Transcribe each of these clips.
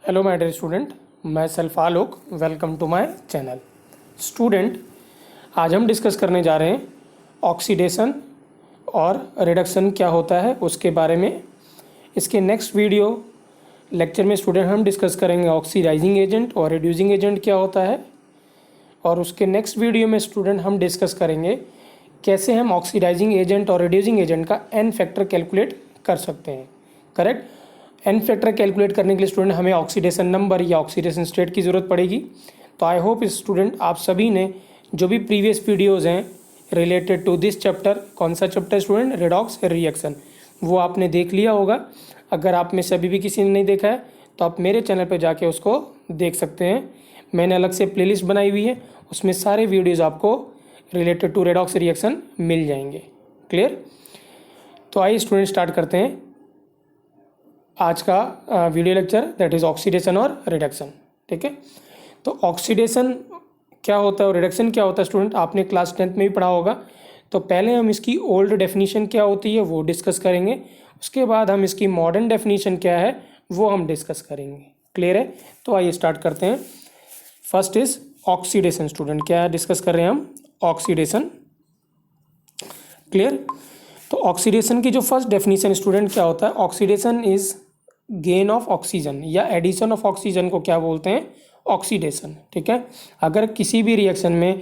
Hello my dear student, मैं self Alok. Welcome to my channel. Student, आज हम discuss करने जा रहे हैं ऑक्सीडेशन और रिडक्शन क्या होता है उसके बारे में। इसके नेक्स्ट वीडियो लेक्चर में स्टूडेंट हम डिस्कस करेंगे ऑक्सीडाइजिंग एजेंट और रिड्यूसिंग एजेंट क्या होता है, और उसके नेक्स्ट वीडियो में स्टूडेंट हम डिस्कस करेंगे कैसे हम ऑक्सीडाइजिंग एजेंट और रिड्यूसिंग एजेंट का एन फैक्टर कैलकुलेट कर सकते हैं। करेक्ट। एन फैक्टर कैलकुलेट करने के लिए स्टूडेंट हमें ऑक्सीडेशन नंबर या ऑक्सीडेशन स्टेट की ज़रूरत पड़ेगी। तो आई होप स्टूडेंट आप सभी ने जो भी प्रीवियस वीडियोज़ हैं रिलेटेड टू दिस चैप्टर, कौन सा चैप्टर स्टूडेंट, रेडॉक्स रिएक्शन, वो आपने देख लिया होगा। अगर आप में से अभी भी किसी ने नहीं देखा है तो आप मेरे चैनल पर जाके उसको देख सकते हैं। मैंने अलग से प्लेलिस्ट बनाई हुई है, उसमें सारे वीडियोज़ आपको रिलेटेड टू रेडॉक्स रिएक्शन मिल जाएंगे। क्लियर। तो आइए स्टूडेंट स्टार्ट करते हैं आज का video lecture, that is oxidation और रिडक्शन। ठीक है। तो ऑक्सीडेशन क्या होता है और रिडक्शन क्या होता है स्टूडेंट, आपने क्लास 10th में भी पढ़ा होगा। तो पहले हम इसकी ओल्ड डेफिनेशन क्या होती है वो डिस्कस करेंगे, उसके बाद हम इसकी मॉडर्न डेफिनेशन क्या है वो हम डिस्कस करेंगे। क्लियर है। तो आइए स्टार्ट करते हैं। First is oxidation. स्टूडेंट क्या डिस्कस कर रहे हैं हम, ऑक्सीडेशन। क्लियर। तो ऑक्सीडेशन की जो फर्स्ट डेफिनेशन स्टूडेंट क्या होता है, oxidation is gain of oxygen या एडिशन ऑफ ऑक्सीजन को क्या बोलते हैं, ऑक्सीडेशन। ठीक है। अगर किसी भी रिएक्शन में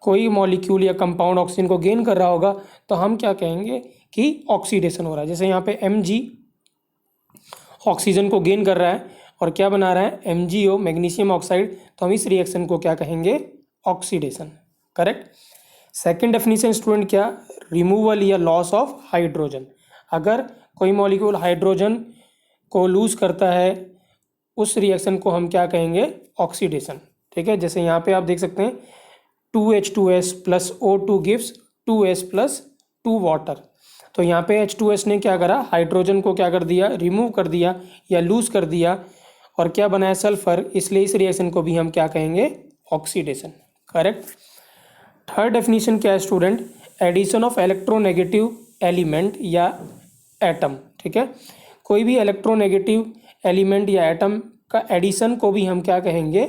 कोई मॉलिक्यूल या कंपाउंड ऑक्सीजन को गेन कर रहा होगा तो हम क्या कहेंगे कि ऑक्सीडेशन हो रहा है। जैसे यहाँ पे Mg ऑक्सीजन को गेन कर रहा है और क्या बना रहा है, MgO मैग्नीशियम ऑक्साइड, तो हम इस रिएक्शन को क्या कहेंगे, oxidation. Correct. Second definition student क्या, रिमूवल या लॉस ऑफ हाइड्रोजन। अगर कोई मॉलिक्यूल हाइड्रोजन को लूज करता है उस रिएक्शन को हम क्या कहेंगे, ऑक्सीडेशन। ठीक है। जैसे यहाँ पे आप देख सकते हैं 2H2S plus O2 gives 2S plus 2 water. तो यहाँ पे H2S ने क्या करा, हाइड्रोजन को क्या कर दिया, रिमूव कर दिया या लूज कर दिया और क्या बनाया, सल्फर, इसलिए इस रिएक्शन को भी हम क्या कहेंगे, ऑक्सीडेशन। करेक्ट। थर्ड डेफिनेशन क्या है student, addition of electronegative element या एटम। ठीक है। कोई भी इलेक्ट्रोनेगेटिव एलिमेंट या एटम का एडिशन को भी हम क्या कहेंगे,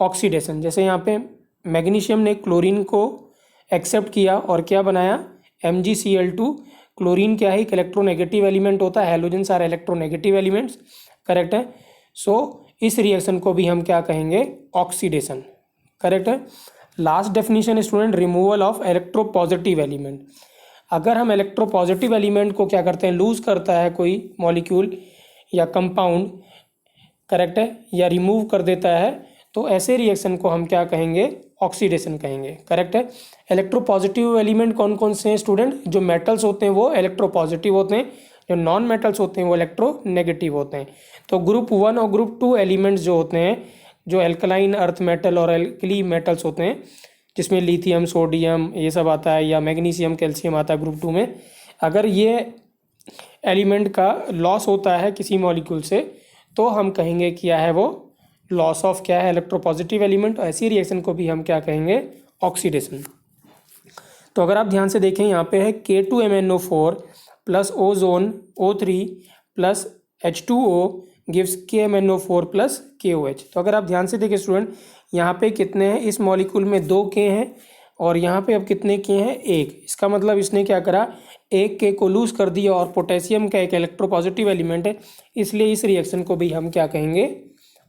ऑक्सीडेशन। जैसे यहाँ पे मैग्नीशियम ने क्लोरीन को एक्सेप्ट किया और क्या बनाया, MgCl2। क्लोरीन क्या है, एक इलेक्ट्रोनेगेटिव एलिमेंट होता है, halogens are electronegative elements. Correct है। सो इस रिएक्शन को भी हम क्या कहेंगे, ऑक्सीडेशन। करेक्ट है। Last definition student, removal of electropositive element. अगर हम इलेक्ट्रोपॉजिटिव एलिमेंट को क्या करते हैं, लूज करता है कोई मॉलिक्यूल या कंपाउंड, करेक्ट है, या रिमूव कर देता है, तो ऐसे रिएक्शन को हम क्या कहेंगे, ऑक्सीडेशन कहेंगे। करेक्ट है। इलेक्ट्रोपॉजिटिव एलिमेंट कौन कौन से हैं स्टूडेंट, जो मेटल्स होते हैं वो इलेक्ट्रोपॉजिटिव होते हैं, जो नॉन मेटल्स होते हैं वो इलेक्ट्रोनेगेटिव होते हैं। तो ग्रुप 1 और ग्रुप 2 एलिमेंट्स जो होते हैं, जो एल्कलाइन अर्थ मेटल और एल्कली मेटल्स होते हैं, जिसमें लिथियम, सोडियम ये सब आता है, या मैग्नीशियम, कैल्शियम आता है ग्रुप 2 में, अगर ये एलिमेंट का लॉस होता है किसी मॉलिक्यूल से तो हम कहेंगे क्या है वो, लॉस ऑफ क्या है, इलेक्ट्रोपॉजिटिव एलिमेंट। ऐसी रिएक्शन को भी हम क्या कहेंगे, ऑक्सीडेशन। तो अगर आप ध्यान से देखें यहाँ पे है K2MnO4 plus ozone O3 plus H2O gives KMnO4 plus KOH। तो अगर आप ध्यान से देखें स्टूडेंट, यहाँ पे कितने हैं, इस मॉलिक्यूल में 2 K हैं और यहाँ पे अब कितने K हैं, 1। इसका मतलब इसने क्या करा, 1 K को लूज कर दिया और पोटेशियम का एक इलेक्ट्रोपॉजिटिव एलिमेंट है, इसलिए इस रिएक्शन को भी हम क्या कहेंगे,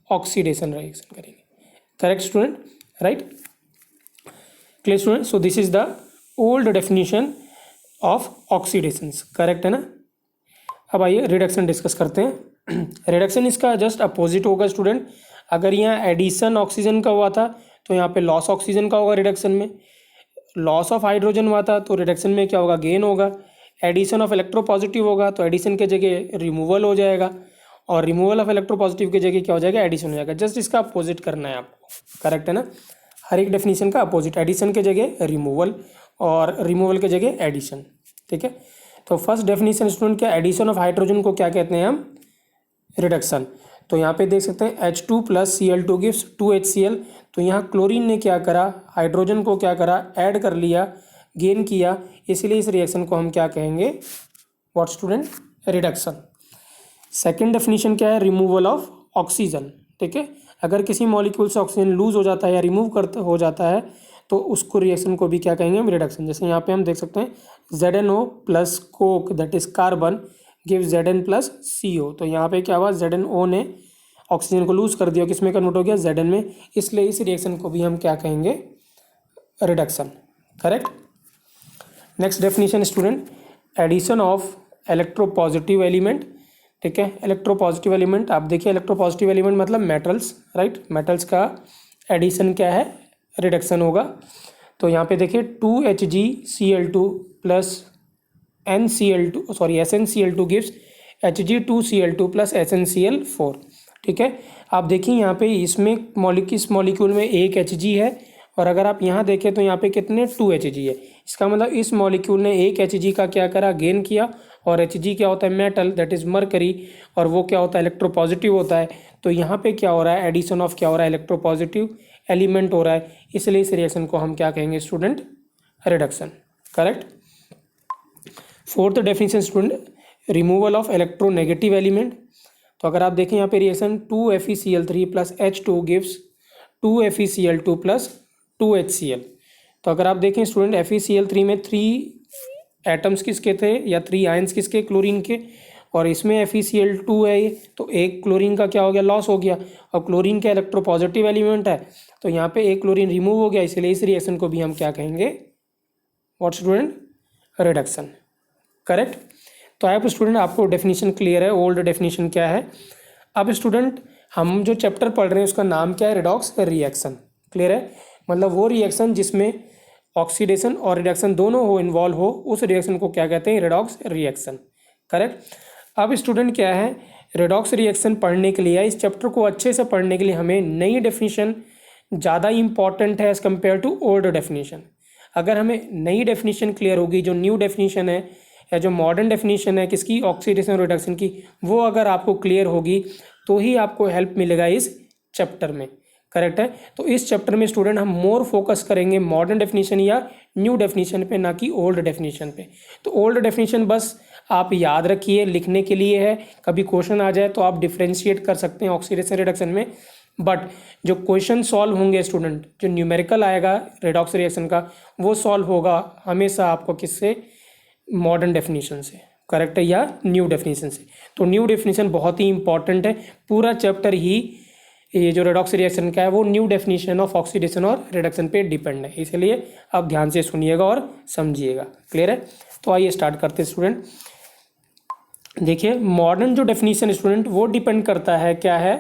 ऑक्सीडेशन रिएक्शन करेंगे। Correct student, right. Clear student. So this is the old definition of oxidations. Correct है ना। अब आइए रिडक्शन डिस्कस करते हैं। रिडक्शन इसका जस्ट अपोजिट होगा स्टूडेंट। अगर यहाँ एडिशन ऑक्सीजन का हुआ था तो यहाँ पे लॉस ऑक्सीजन का होगा रिडक्शन में। लॉस ऑफ हाइड्रोजन हुआ था तो रिडक्शन में क्या होगा, गेन होगा। एडिशन ऑफ इलेक्ट्रोपॉजिटिव होगा तो एडिशन के जगह रिमूवल हो जाएगा, और रिमूवल ऑफ इलेक्ट्रोपॉजिटिव की जगह क्या हो जाएगा, एडिशन हो जाएगा। जस्ट इसका अपोजिट करना है आपको। करेक्ट है ना। हर एक डेफिनेशन का अपोजिट, एडिशन के जगह रिमूवल और रिमूवल के जगह एडिशन। ठीक है। तो फर्स्ट डेफिनेशन स्टूडेंट क्या, एडिशन ऑफ हाइड्रोजन को क्या कहते हैं हम, रिडक्शन। तो यहाँ पे देख सकते हैं H2 plus Cl2 gives 2HCl। तो यहाँ क्लोरीन ने क्या करा, हाइड्रोजन को क्या करा, ऐड कर लिया, गेन किया, इसलिए इस रिएक्शन को हम क्या कहेंगे, what student, reduction. Second definition क्या है, रिमूवल ऑफ ऑक्सीजन। ठीक है, अगर किसी मॉलिक्यूल से ऑक्सीजन लूज हो जाता है या रिमूव करता हो जाता है तो उसको रिएक्शन को भी क्या कहेंगे हम, रिडक्शन। जैसे यहाँ पे हम देख सकते हैं ZnO plus Coke that is carbon give Zn plus CO। तो यहाँ पे क्या हुआ, ZnO ने ऑक्सीजन को लूज कर दिया, किसमें कन्वर्ट हो गया, Zn में, इसलिए इस रिएक्शन को भी हम क्या कहेंगे, reduction. Correct. Next definition student, addition of electropositive element. ठीक है, इलेक्ट्रोपॉजिटिव एलिमेंट, आप देखिए इलेक्ट्रोपॉजिटिव एलिमेंट मतलब मेटल्स, राइट, मेटल्स का एडिशन क्या है, रिडक्शन होगा। तो यहाँ पे देखिए 2HgCl2 plus SnCl2 gives Hg2Cl2 plus SnCl4। ठीक है, आप देखिए यहाँ पे इसमें इस मॉलिक्यूल में एक Hg है और अगर आप यहाँ देखें तो यहाँ पे कितने 2Hg है। इसका मतलब इस मॉलिक्यूल ने एक Hg का क्या करा, गेन किया, और Hg क्या होता है, मेटल दैट इज मरकरी, और वो क्या होता है, इलेक्ट्रोपॉजिटिव होता है। तो यहाँ पे क्या हो रहा है, एडिशन ऑफ क्या हो रहा है, इलेक्ट्रोपॉजिटिव एलिमेंट हो रहा है, इसलिए इस रिएक्शन को हम क्या कहेंगे student, reduction. Correct. Fourth definition student, removal of electronegative element. तो अगर आप देखें यहाँ पे reaction 2FeCl3 plus H2 gives 2FeCl2 plus 2HCl। तो अगर आप देखें स्टूडेंट FeCl3 में 3 एटम्स किसके थे या 3 आयंस किसके, क्लोरीन के, और इसमें FeCl2 है ये, तो एक क्लोरीन का क्या हो गया, लॉस हो गया, और क्लोरीन का इलेक्ट्रोपॉजिटिव एलिमेंट है तो यहाँ पे एक क्लोरीन रिमूव हो गया, इसलिए इस रिएक्शन को भी हम क्या कहेंगे, व्हाट स्टूडेंट, रिडक्शन। करेक्ट। तो आई होप स्टूडेंट आपको डेफिनेशन क्लियर है, ओल्ड डेफिनेशन क्या है। अब स्टूडेंट हम जो चैप्टर पढ़ रहे हैं उसका नाम क्या है, रिडॉक्स रिएक्शन। क्लियर है, मतलब वो रिएक्शन जिसमें ऑक्सीडेशन और रिडक्शन दोनों हो, इन्वॉल्व हो, उस रिएक्शन को क्या कहते हैं, रिडॉक्स रिएक्शन। करेक्ट। अब स्टूडेंट क्या है, रिडॉक्स रिएक्शन पढ़ने के लिए या इस चैप्टर को अच्छे से पढ़ने के लिए हमें नई डेफिनेशन ज़्यादा इंपॉर्टेंट है as compare to old definition. अगर हमें नई डेफिनेशन क्लियर होगी, जो न्यू डेफिनेशन है या जो मॉडर्न डेफिनेशन है किसकी, ऑक्सीडेशन और रिडक्शन की, वो अगर आपको क्लियर होगी तो ही आपको हेल्प मिलेगा इस चैप्टर में। करेक्ट है। तो इस चैप्टर में स्टूडेंट हम मोर फोकस करेंगे मॉडर्न डेफिनेशन या न्यू डेफिनेशन पे, ना कि ओल्ड डेफिनेशन पे। तो ओल्ड डेफिनेशन बस आप याद रखिए, लिखने के लिए है, कभी क्वेश्चन आ जाए तो आप डिफ्रेंशिएट कर सकते हैं ऑक्सीडेशन रिडक्शन में। बट जो क्वेश्चन सॉल्व होंगे स्टूडेंट, जो न्यूमेरिकल आएगा रिडॉक्स रिएक्शन का, वो सॉल्व होगा हमेशा आपको किससे, मॉडर्न डेफिनेशन से। करेक्ट है, या न्यू डेफिनेशन से। तो न्यू डेफिनेशन बहुत ही इंपॉर्टेंट है, पूरा चैप्टर ही ये जो रिडॉक्स रिएक्शन का है वो न्यू डेफिनेशन ऑफ ऑक्सीडेशन और रिडक्शन पे डिपेंड है, इसलिए आप ध्यान से सुनिएगा और समझिएगा। क्लियर है। तो आइए स्टार्ट करते हैं स्टूडेंट। देखिए मॉडर्न जो डेफिनेशन स्टूडेंट वो डिपेंड करता है क्या है,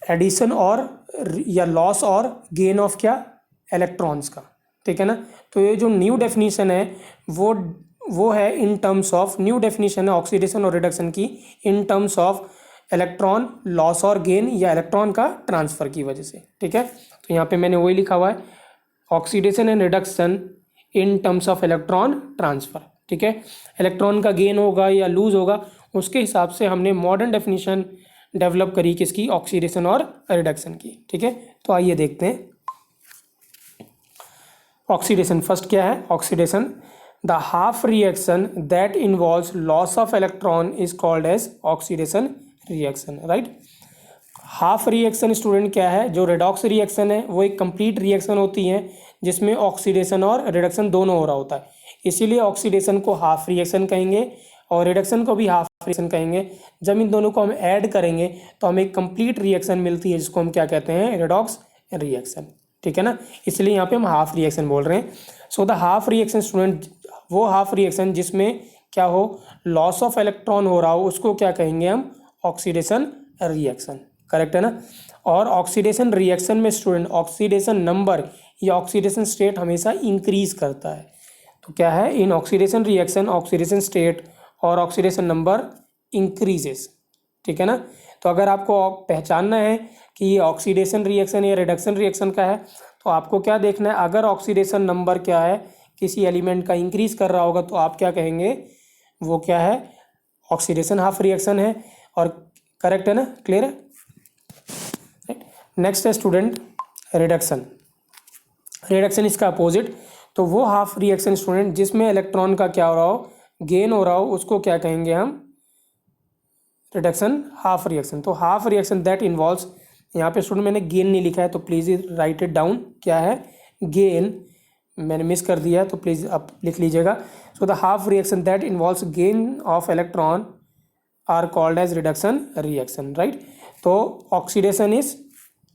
एडिशन और या लॉस और गेन ऑफ क्या, इलेक्ट्रॉन्स का। ठीक है ना। तो ये जो न्यू डेफिनेशन है वो है in terms of, new definition है ऑक्सीडेशन और रिडक्शन की in terms of electron loss और गेन या इलेक्ट्रॉन का ट्रांसफर की वजह से। ठीक है, तो यहाँ पे मैंने वही लिखा हुआ है, oxidation and reduction in terms of electron transfer. ठीक है, इलेक्ट्रॉन का गेन होगा या लूज होगा, उसके हिसाब से हमने मॉडर्न डेफिनेशन डेवलप करी किसकी, ऑक्सीडेशन और रिडक्शन की। ठीक है, तो आइए देखते हैं ऑक्सीडेशन। फर्स्ट क्या है oxidation, the half reaction that involves loss of electron is called as oxidation reaction. Right, half reaction student क्या है, जो रिडॉक्स रिएक्शन है वो एक कंप्लीट रिएक्शन होती है जिसमें ऑक्सीडेशन और रिडक्शन दोनों हो रहा होता है, इसीलिए ऑक्सीडेशन को हाफ रिएक्शन कहेंगे और रिडक्शन को भी हाफ रिएक्शन कहेंगे। जब इन दोनों को हम ऐड करेंगे तो हमें एक कंप्लीट रिएक्शन मिलती है जिसको हम क्या कहते हैं, रिडॉक्स रिएक्शन। ठीक है ना, इसलिए यहाँ पे हम हाफ रिएक्शन बोल रहे हैं। सो द हाफ रिएक्शन स्टूडेंट, वो हाफ रिएक्शन जिसमें क्या हो, लॉस ऑफ इलेक्ट्रॉन हो रहा हो, उसको क्या कहेंगे हम, ऑक्सीडेशन रिएक्शन। करेक्ट है ना। और ऑक्सीडेशन रिएक्शन में स्टूडेंट ऑक्सीडेशन नंबर या ऑक्सीडेशन स्टेट हमेशा इंक्रीज करता है। तो क्या है, in oxidation reaction oxidation state और ऑक्सीडेशन नंबर इंक्रीजेस। ठीक है ना। तो अगर आपको पहचानना है कि ये ऑक्सीडेशन रिएक्शन या रिडक्शन रिएक्शन का है तो आपको क्या देखना है, अगर ऑक्सीडेशन नंबर क्या है किसी एलिमेंट का इंक्रीज कर रहा होगा तो आप क्या कहेंगे, वो क्या है, ऑक्सीडेशन हाफ रिएक्शन है। और करेक्ट है ना, क्लियर है। नेक्स्ट है स्टूडेंट रिडक्शन। रिडक्शन इसका अपोजिट, तो वो हाफ रिएक्शन स्टूडेंट जिसमें इलेक्ट्रॉन का क्या हो रहा हो, गेन हो रहा हो, उसको क्या कहेंगे हम, रिडक्शन हाफ रिएक्शन। तो हाफ रिएक्शन दैट इन्वॉल्व्स, यहाँ पे स्टूडेंट मैंने गेन नहीं लिखा है तो प्लीज़ राइट इट डाउन। क्या है गेन, मैंने मिस कर दिया तो प्लीज़ आप लिख लीजिएगा। So the half reaction that involves gain of electron are called as reduction reaction, right. तो oxidation is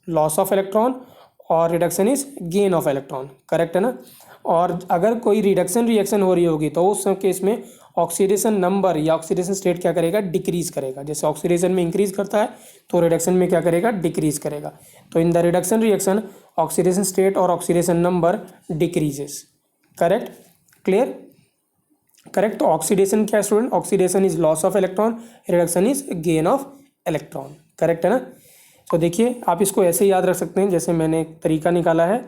loss of electron और reduction is gain of electron, correct है ना। और अगर कोई रिडक्शन रिएक्शन हो रही होगी तो उस केस में ऑक्सीडेशन नंबर या ऑक्सीडेशन स्टेट क्या करेगा, डिक्रीज करेगा। जैसे ऑक्सीडेशन में इंक्रीज करता है तो रिडक्शन में क्या करेगा, डिक्रीज करेगा। तो in the reduction reaction oxidation state और oxidation number decreases, correct, clear, correct. तो ऑक्सीडेशन क्या है student, oxidation is loss of electron, reduction is gain of electron, correct है ना। तो देखिए आप इसको ऐसे याद रख सकते हैं, जैसे मैंने एक तरीका निकाला है,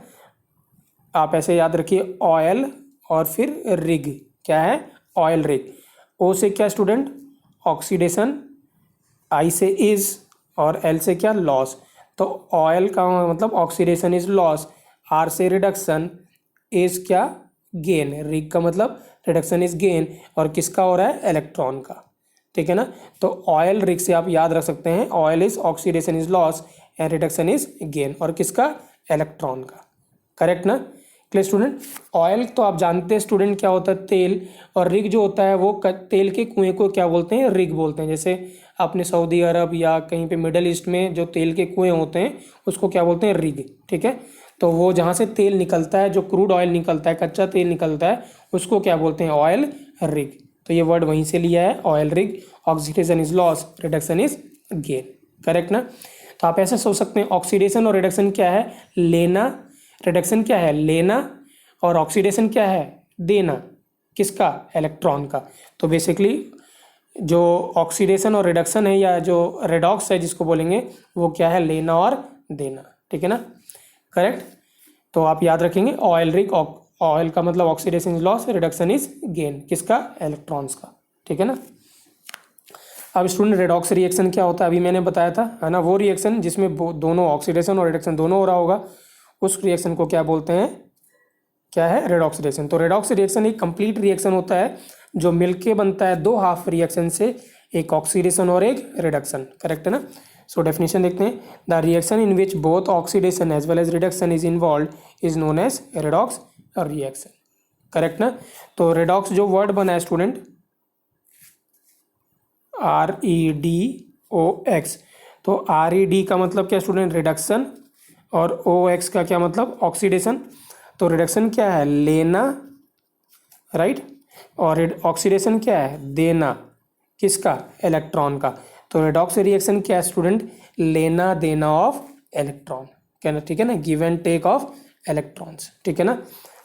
आप ऐसे याद रखिए ऑयल और फिर रिग, क्या है ऑयल रिग। ओ से क्या स्टूडेंट ऑक्सीडेशन, आई से इज और एल से क्या लॉस। तो ऑयल का मतलब ऑक्सीडेशन इज लॉस, आर से रिडक्शन, इज क्या गेन, रिग का मतलब रिडक्शन इज गेन, और किसका हो रहा है इलेक्ट्रॉन का, ठीक है ना। तो ऑयल रिग से आप याद रख सकते हैं oil is oxidation is loss and reduction is gain, और किसका इलेक्ट्रॉन का, करेक्ट ना। Clear student. ऑयल तो आप जानते हैं स्टूडेंट क्या होता है तेल, और रिग जो होता है वो तेल के कुएं को क्या बोलते हैं, रिग बोलते हैं। जैसे आपने सऊदी अरब या कहीं पे मिडल ईस्ट में जो तेल के कुएं होते हैं उसको क्या बोलते हैं, रिग, ठीक है। तो वो जहाँ से तेल निकलता है, जो क्रूड ऑयल निकलता है, कच्चा तेल निकलता है, उसको क्या बोलते हैं, ऑयल रिग। तो ये वर्ड वहीं से लिया है, oil rig. Oxidation is loss, reduction is gain, correct ना। तो आप ऐसे सोच सकते हैं ऑक्सीडेशन और रिडक्शन क्या है, लेना, रिडक्शन क्या है लेना, और ऑक्सीडेशन क्या है देना, किसका इलेक्ट्रॉन का। तो बेसिकली जो ऑक्सीडेशन और रिडक्शन है या जो रेडॉक्स है जिसको बोलेंगे, वो क्या है लेना और देना, ठीक है ना, करेक्ट। तो आप याद रखेंगे ऑयल रिग, ऑयल का मतलब oxidation is loss, reduction is gain, किसका इलेक्ट्रॉन्स का, ठीक है ना। अब स्टूडेंट रेडॉक्स रिएक्शन क्या होता है, अभी मैंने बताया था, है ना, वो रिएक्शन जिसमें दोनों ऑक्सीडेशन और रिडक्शन दोनों हो रहा होगा, उस रिएक्शन को क्या बोलते हैं, क्या है रेडॉक्स रिएक्शन। तो रेडॉक्स रिएक्शन एक कंप्लीट रिएक्शन होता है जो मिलके बनता है दो हाफ रिएक्शन से, एक ऑक्सीडेशन और एक रिडक्शन, करेक्ट है ना। सो डेफिनेशन देखते हैं, the reaction in which both oxidation as well as reduction is involve is known as redox reaction, correct ना। तो रेडॉक्स जो वर्ड बना है स्टूडेंट REDOX, तो RED का मतलब क्या स्टूडेंट रिडक्शन, और OX का क्या मतलब ऑक्सीडेशन। तो रिडक्शन क्या है लेना, राइट, और ऑक्सीडेशन क्या है देना, किसका इलेक्ट्रॉन का। तो रेडॉक्स रिएक्शन क्या है स्टूडेंट, लेना देना ऑफ इलेक्ट्रॉन, क्या ना, ठीक है ना, give and take of electrons, ठीक है ना।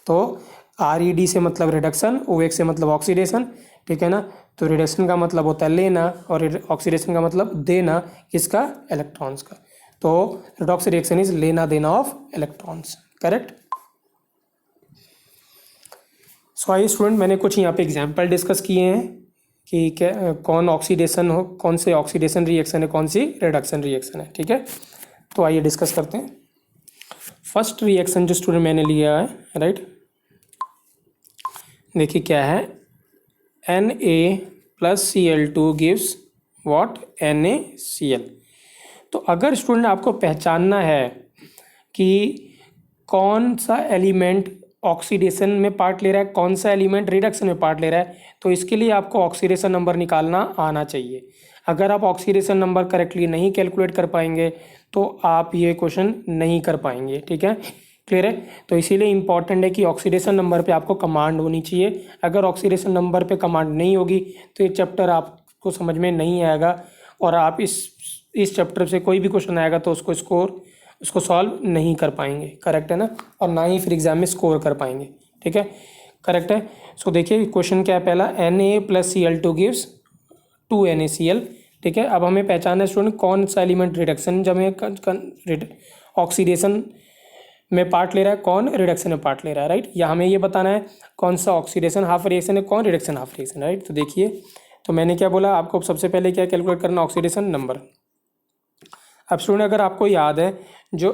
तो RED से मतलब रिडक्शन, OX से मतलब ऑक्सीडेशन, ठीक है ना। तो रिडक्शन का मतलब होता है लेना और ऑक्सीडेशन का मतलब देना, किसका इलेक्ट्रॉन्स का। तो रेडॉक्स रिएक्शन इज लेना देना ऑफ इलेक्ट्रॉन्स, करेक्ट। सो आइए स्टूडेंट, मैंने कुछ यहाँ पे एग्जांपल डिस्कस किए हैं कि क्या कौन ऑक्सीडेशन हो, कौन से ऑक्सीडेशन रिएक्शन है, कौन सी रिडक्शन रिएक्शन है, ठीक है। तो आइए डिस्कस करते हैं। फर्स्ट रिएक्शन जो स्टूडेंट मैंने लिया है, राइट, देखिए क्या है, Na+Cl2 गिव्स व्हाट, NaCl। तो अगर स्टूडेंट आपको पहचानना है कि कौन सा एलिमेंट ऑक्सीडेशन में पार्ट ले रहा है, कौन सा एलिमेंट रिडक्शन में पार्ट ले रहा है, तो इसके लिए आपको ऑक्सीडेशन नंबर निकालना आना चाहिए। अगर आप ऑक्सीडेशन नंबर करेक्टली नहीं कैलकुलेट कर पाएंगे तो आप ये क्वेश्चन नहीं कर पाएंगे, ठीक है, क्लियर है। तो इसीलिए इंपॉर्टेंट है कि ऑक्सीडेशन नंबर पे आपको कमांड होनी चाहिए। अगर ऑक्सीडेशन नंबर पे कमांड नहीं होगी तो ये चैप्टर आपको समझ में नहीं आएगा, और आप इस चैप्टर से कोई भी क्वेश्चन आएगा तो उसको सॉल्व नहीं कर पाएंगे, करेक्ट है ना, और ना ही फिर एग्जाम में स्कोर कर पाएंगे, ठीक है, करेक्ट है। सो देखिए क्वेश्चन क्या है, पहला Na+Cl2 गिव्स 2NaCl, ठीक है। अब हमें पहचानना है स्टूडेंट कौन सा एलिमेंट रिडक्शन जब हमें ऑक्सीडेशन में पार्ट ले रहा है, कौन रिडक्शन में पार्ट ले रहा है, राइट। या हमें ये बताना है कौन सा ऑक्सीडेशन हाफ रिएक्शन है, कौन रिडक्शन हाफ रिएक्शन, राइट। तो देखिए, तो मैंने क्या बोला आपको, सबसे पहले क्या कैलकुलेट करना, ऑक्सीडेशन नंबर। अब स्टूडेंट अगर आपको याद है, जो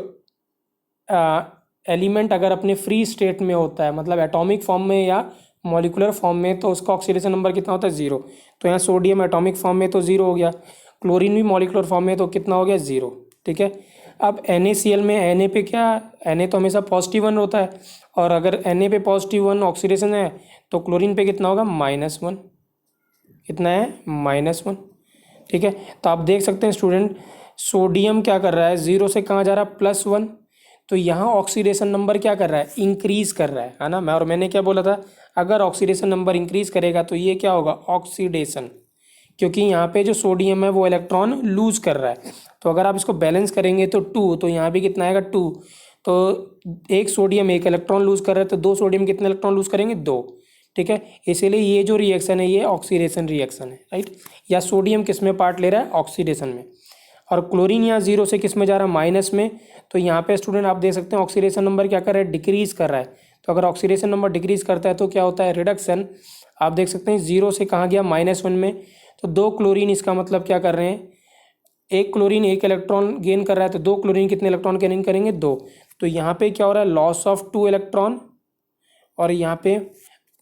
एलिमेंट अगर अपने फ्री स्टेट में होता है, मतलब एटॉमिक फॉर्म में या मॉलिकुलर फॉर्म में, तो उसका ऑक्सीडेशन नंबर कितना होता है, 0। तो यहाँ सोडियम एटॉमिक फॉर्म में तो 0 हो गया, क्लोरीन भी मॉलिक्यूलर फॉर्म में, तो कितना हो गया 0, ठीक है। अब NaCl में Na पे क्या, Na तो हमेशा +1 होता है, और अगर Na पे +1 ऑक्सीडेशन है तो क्लोरीन पे कितना होगा -1, कितना है -1, ठीक है। तो आप देख सकते हैं स्टूडेंट, सोडियम क्या कर रहा है, 0 से कहाँ जा रहा है +1, तो यहाँ ऑक्सीडेशन नंबर क्या कर रहा है, इंक्रीज कर रहा है ना। मैंने क्या बोला था, अगर ऑक्सीडेशन नंबर इंक्रीज करेगा तो ये क्या होगा, ऑक्सीडेशन, क्योंकि यहाँ पे जो सोडियम है वो इलेक्ट्रॉन लूज कर रहा है। तो अगर आप इसको बैलेंस करेंगे तो 2, तो यहाँ भी कितना आएगा 2, तो एक सोडियम एक इलेक्ट्रॉन लूज कर रहा है, तो 2 सोडियम कितने इलेक्ट्रॉन लूज करेंगे, 2, ठीक है। इसीलिए ये जो रिएक्शन है ये ऑक्सीडेशन रिएक्शन है, राइट। या सोडियम किस में पार्ट ले रहा है, ऑक्सीडेशन में, और क्लोरीन यहाँ 0 से किस में जा रहा है, माइनस में। तो यहाँ पे स्टूडेंट आप देख सकते हैं ऑक्सीडेशन नंबर क्या कर रहा है, डिक्रीज कर रहा है। तो अगर ऑक्सीडेशन नंबर डिक्रीज करता है तो क्या होता है, रिडक्शन। आप देख सकते हैं 0 से कहाँ गया, -1 में, तो 2 क्लोरीन, इसका मतलब क्या कर रहे हैं, एक क्लोरीन एक इलेक्ट्रॉन गेन कर रहा है, तो 2 क्लोरीन कितने इलेक्ट्रॉन गेन करेंगे, 2। तो यहाँ पे क्या हो रहा है, लॉस ऑफ 2 इलेक्ट्रॉन, और यहाँ पे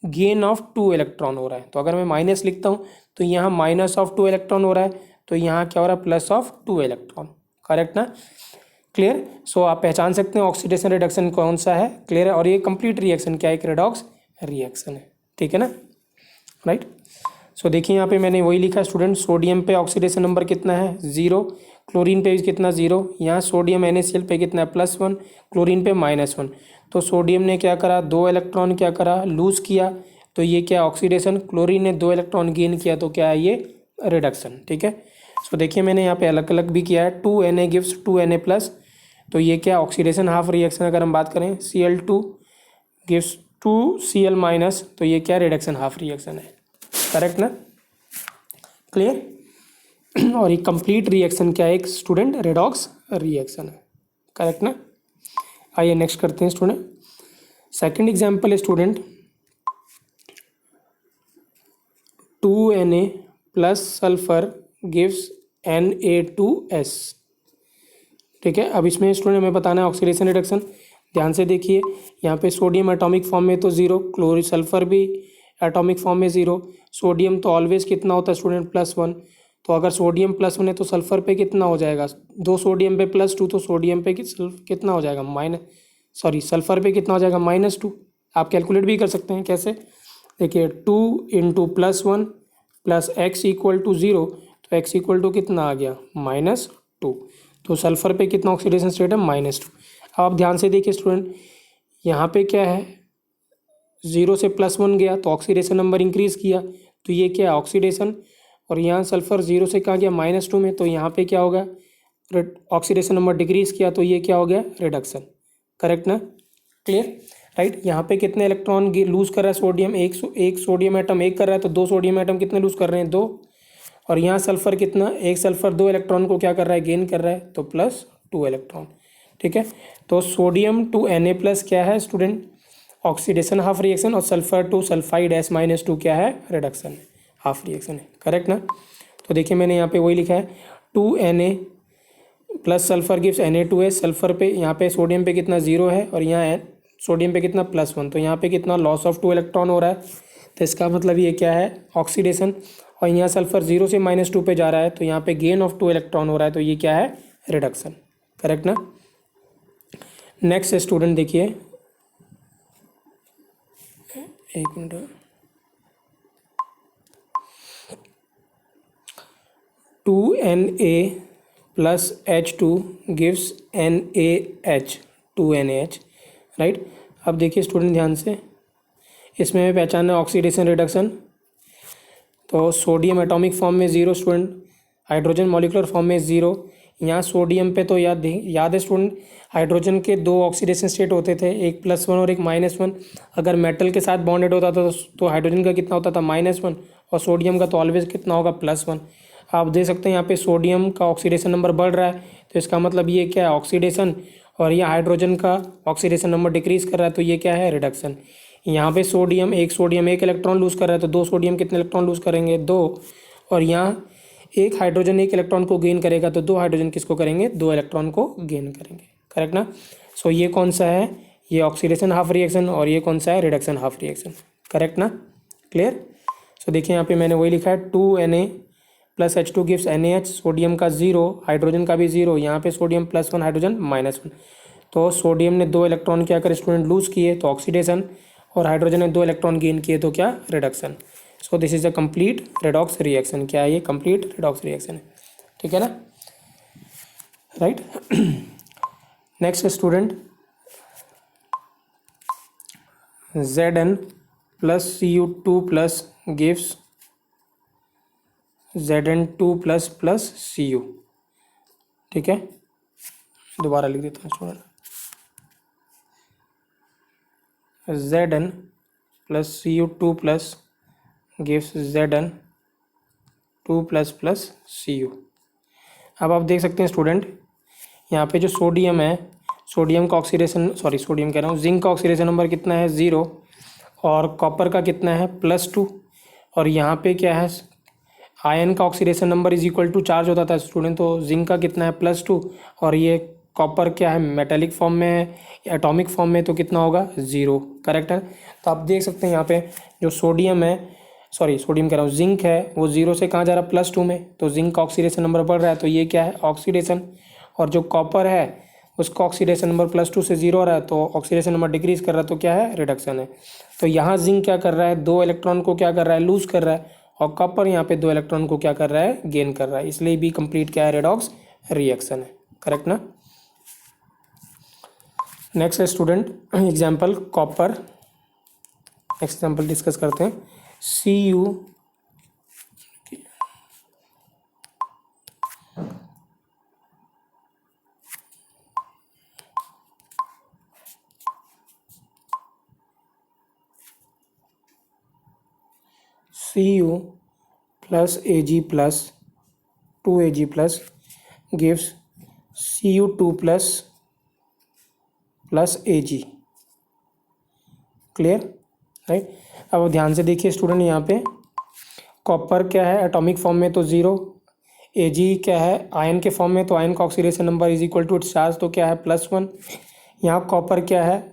गेन ऑफ 2 इलेक्ट्रॉन हो रहा है। तो अगर मैं माइनस लिखता हूँ तो यहाँ -2 इलेक्ट्रॉन हो रहा है, तो यहाँ क्या हो रहा है, +2 इलेक्ट्रॉन, करेक्ट ना, क्लियर। सो आप पहचान सकते हैं ऑक्सीडेशन रिडक्शन कौन सा है, क्लियर है। और ये कंप्लीट रिएक्शन क्या है, एक रेडॉक्स रिएक्शन है, ठीक है ना, राइट। सो देखिए यहाँ पे मैंने वही लिखा है स्टूडेंट, सोडियम पे ऑक्सीडेशन नंबर कितना है, 0, क्लोरीन पे कितना 0, यहाँ सोडियम NaCl पे कितना है, +1, क्लोरीन पे -1। तो सोडियम ने क्या करा, 2 इलेक्ट्रॉन क्या करा, लूज किया, तो ये क्या ऑक्सीडेशन, क्लोरीन ने 2 इलेक्ट्रॉन गेन किया, तो क्या है ये रिडक्शन, ठीक है। सो देखिए मैंने यहाँ पे अलग अलग भी किया है, 2Na गिव्स 2Na+, तो ये क्या ऑक्सीडेशन हाफ रिएक्शन। अगर हम बात करें Cl2 गिव्स 2Cl-, तो ये क्या रिडक्शन हाफ रिएक्शन है, करेक्ट ना, क्लियर। और ये कंप्लीट रिएक्शन क्या है, एक स्टूडेंट रेडॉक्स रिएक्शन है, करेक्ट ना। आइए नेक्स्ट करते हैं स्टूडेंट, सेकंड एग्जांपल है student, 2Na plus sulphur gives Na2S, ठीक है। अब इसमें स्टूडेंट हमें बताना है ऑक्सीडेशन रिडक्शन। ध्यान से देखिए, यहाँ पे सोडियम एटॉमिक फॉर्म में तो 0, क्लोरीन सल्फर भी एटॉमिक फॉर्म में 0, सोडियम तो ऑलवेज कितना होता है स्टूडेंट, +1। तो अगर सोडियम +1 है तो सल्फर पे कितना हो जाएगा, 2 सोडियम पे +2, तो सोडियम पे कितना हो जाएगा, सल्फर पे कितना हो जाएगा, -2। आप कैलकुलेट भी कर सकते हैं, कैसे, देखिए 2 × +1 + x = 0, तो x = कितना आ गया, -2। तो सल्फर पे कितना ऑक्सीडेशन स्टेट है, -2। अब आप ध्यान से देखिए स्टूडेंट, यहाँ पे क्या है, 0 से +1 गया तो ऑक्सीडेशन नंबर इंक्रीज किया, तो ये क्या है ऑक्सीडेशन। और यहाँ सल्फर 0 से कहाँ गया, -2 में, तो यहाँ पे क्या होगा, ऑक्सीडेशन नंबर डिक्रीज किया, तो ये क्या हो गया, रिडक्शन, करेक्ट ना, क्लियर, राइट। यहाँ पे कितने इलेक्ट्रॉन लूज कर रहा है सोडियम, एक सोडियम एटम एक कर रहा है, तो 2 सोडियम एटम कितने लूज कर रहे हैं, 2। और यहाँ सल्फर कितना, एक सल्फर 2 इलेक्ट्रॉन को क्या कर रहा है, गेन कर रहा है, तो +2 इलेक्ट्रॉन, ठीक है। तो सोडियम टू Na+ क्या है स्टूडेंट, ऑक्सीडेशन हाफ रिएक्शन, और सल्फर टू सल्फाइड S-2 क्या है, रिडक्शन हाफ रिएक्शन है, करेक्ट ना। तो देखिए मैंने यहाँ पे वही लिखा है, 2Na plus sulphur gives Na2S। Sulphur पे यहाँ पे सोडियम पे कितना 0 है, और यहाँ सोडियम पे कितना +1, तो यहाँ पे कितना लॉस ऑफ 2 इलेक्ट्रॉन हो रहा है, तो इसका मतलब ये क्या है, ऑक्सीडेशन। और यहाँ सल्फर 0 से -2 पे जा रहा है, तो यहाँ पे गेन ऑफ 2 इलेक्ट्रॉन हो रहा है, तो ये क्या है, रिडक्शन, करेक्ट ना। नेक्स्ट स्टूडेंट देखिए, एक minute, 2Na plus H2 gives NaH, 2NaH, right. अब देखिए स्टूडेंट ध्यान से, इसमें हमें पहचानना है ऑक्सीडेशन रिडक्शन। तो सोडियम एटॉमिक फॉर्म में 0 स्टूडेंट, हाइड्रोजन मॉलिक्यूलर फॉर्म में 0। यहाँ सोडियम पे तो याद है स्टूडेंट, हाइड्रोजन के 2 ऑक्सीडेशन स्टेट होते थे, एक +1 और एक -1। अगर मेटल के साथ बॉन्डेड होता था तो हाइड्रोजन का कितना होता था, -1, और सोडियम का तो ऑलवेज कितना होगा, +1। आप देख सकते हैं यहाँ पे सोडियम का ऑक्सीडेशन नंबर बढ़ रहा है, तो इसका मतलब ये क्या है, ऑक्सीडेशन। और ये हाइड्रोजन का ऑक्सीडेशन नंबर डिक्रीज कर रहा है, तो ये क्या है, रिडक्शन। यहाँ पे सोडियम एक इलेक्ट्रॉन लूज कर रहा है, तो 2 सोडियम कितने इलेक्ट्रॉन लूज करेंगे, 2। और यहाँ एक हाइड्रोजन एक इलेक्ट्रॉन को गेन करेगा, तो 2 हाइड्रोजन किसको करेंगे, 2 इलेक्ट्रॉन को गेन करेंगे, करेक्ट ना। सो ये कौन सा है, ये ऑक्सीडेशन हाफ रिएक्शन, और ये कौन सा है, रिडक्शन हाफ रिएक्शन, करेक्ट ना, क्लियर। सो देखिए यहाँ पे मैंने वही लिखा है, 2Na plus H2 gives NaH, sodium का 0, हाइड्रोजन का भी 0, यहाँ पे सोडियम +1, हाइड्रोजन -1। तो सोडियम ने 2 इलेक्ट्रॉन क्या कर स्टूडेंट लूज़ किए तो ऑक्सीडेशन, और हाइड्रोजन ने 2 इलेक्ट्रॉन गेन किए तो क्या reduction. So this is a complete redox reaction. क्या है ये? कंप्लीट रेडॉक्स रिएक्शन है, ठीक है ना, right. Next student, Zn plus Cu2 plus gives Zn2 plus Cu, ठीक है। दोबारा लिख देता हूँ student, Zn plus Cu2 plus gives Zn2 plus Cu। अब आप देख सकते हैं स्टूडेंट, यहाँ पे जो सोडियम है, सोडियम का ऑक्सीडेशन, सॉरी सोडियम कह रहा हूँ, जिंक का ऑक्सीडेशन नंबर कितना है 0, और कॉपर का कितना है +2, और यहाँ पे क्या है आयन का oxidation number is equal to charge होता था स्टूडेंट, तो जिंक का कितना है +2, और ये कॉपर क्या है मेटेलिक फॉर्म में है, एटॉमिक फॉर्म में, तो कितना होगा 0, करेक्ट है। तो आप देख सकते हैं यहाँ पे जो सोडियम है, सॉरी सोडियम कह रहा हूँ, जिंक है, वो 0 से कहाँ जा रहा है +2 में, तो जिंक का ऑक्सीडेशन नंबर बढ़ रहा है, तो ये क्या है ऑक्सीडेशन। और जो कॉपर है उसका ऑक्सीडेशन नंबर +2 से 0 आ रहा है, तो ऑक्सीडेशन नंबर डिक्रीज कर रहा है, तो क्या है रिडक्शन है। तो यहाँ जिंक क्या कर रहा है, 2 इलेक्ट्रॉन को क्या कर रहा है लूज कर रहा है, और कॉपर यहाँ पे 2 इलेक्ट्रॉन को क्या कर रहा है गेन कर रहा है, इसलिए भी कंप्लीट क्या है रेडॉक्स रिएक्शन है, करेक्ट ना। Next student example copper, next example discuss करते हैं। Cu plus Ag plus 2Ag plus gives Cu2 plus Ag, clear, right. अब ध्यान से देखिए स्टूडेंट, यहाँ पे कॉपर क्या है एटॉमिक फॉर्म में तो 0, Ag क्या है आयन के फॉर्म में, तो आयन का oxidation number is equal to its charge, तो क्या है +1। यहाँ कॉपर क्या है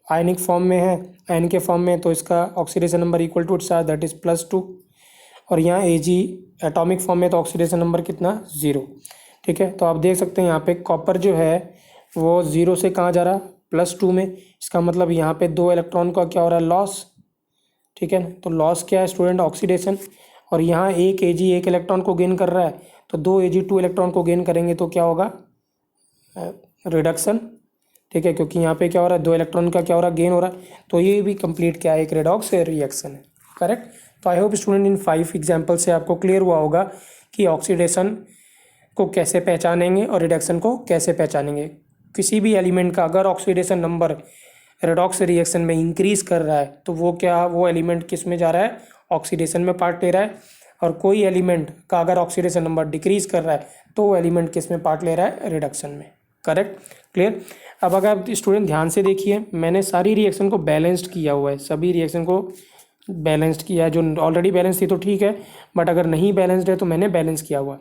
आयनिक फॉर्म में है, आयन के फॉर्म में, तो इसका oxidation number equal to its charge that is +2, और यहाँ Ag एटॉमिक फॉर्म में, तो ऑक्सीडेशन नंबर कितना 0, ठीक है। तो आप देख सकते हैं यहाँ पे कॉपर जो है वो 0 से कहाँ जा रहा +2 में, इसका मतलब यहाँ पे 2 इलेक्ट्रॉन का क्या हो रहा है लॉस, ठीक है ना। तो लॉस क्या है स्टूडेंट ऑक्सीडेशन, और यहाँ एक Ag एक इलेक्ट्रॉन को गेन कर रहा है, तो 2 Ag 2 इलेक्ट्रॉन को गेन करेंगे तो क्या होगा रिडक्शन, ठीक है, क्योंकि यहाँ पे क्या हो रहा है 2 इलेक्ट्रॉन का क्या हो रहा है गेन हो रहा है, तो ये भी कंप्लीट क्या है एक रेडॉक्स रिएक्शन है, करेक्ट। तो I hope student in 5 example से आपको क्लियर हुआ होगा कि ऑक्सीडेशन को कैसे पहचानेंगे और रिडक्शन को कैसे पहचानेंगे। किसी भी एलिमेंट का अगर ऑक्सीडेशन नंबर रेडॉक्स रिएक्शन में इंक्रीज कर रहा है तो वो एलिमेंट किस में जा रहा है ऑक्सीडेशन में पार्ट ले रहा है, और कोई एलिमेंट का अगर ऑक्सीडेशन नंबर डिक्रीज कर रहा है तो वो एलिमेंट किस में पार्ट ले रहा है रिडक्शन में, करेक्ट, क्लियर। अब अगर स्टूडेंट ध्यान से देखिए, मैंने सारी रिएक्शन को बैलेंस्ड किया हुआ है, सभी रिएक्शन को बैलेंस्ड किया है, जो ऑलरेडी बैलेंस थी तो ठीक है, बट अगर नहीं बैलेंस्ड है तो मैंने बैलेंस किया हुआ है,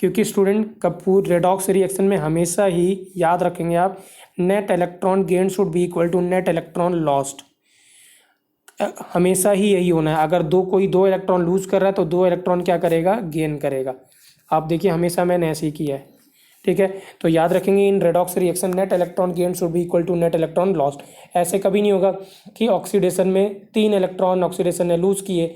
क्योंकि स्टूडेंट कपूर रेडॉक्स रिएक्शन में हमेशा ही याद रखेंगे आप, net electron gain should be equal to net electron lost, हमेशा ही यही होना है। अगर कोई 2 इलेक्ट्रॉन लूज कर रहा है तो 2 इलेक्ट्रॉन क्या करेगा गेन करेगा, आप देखिए हमेशा मैंने ऐसे ही किया है, ठीक है। तो याद रखेंगे in redox reaction net electron gain should be equal to net electron lost. ऐसे कभी नहीं होगा कि ऑक्सीडेशन में 3 इलेक्ट्रॉन ऑक्सीडेशन ने लूज किए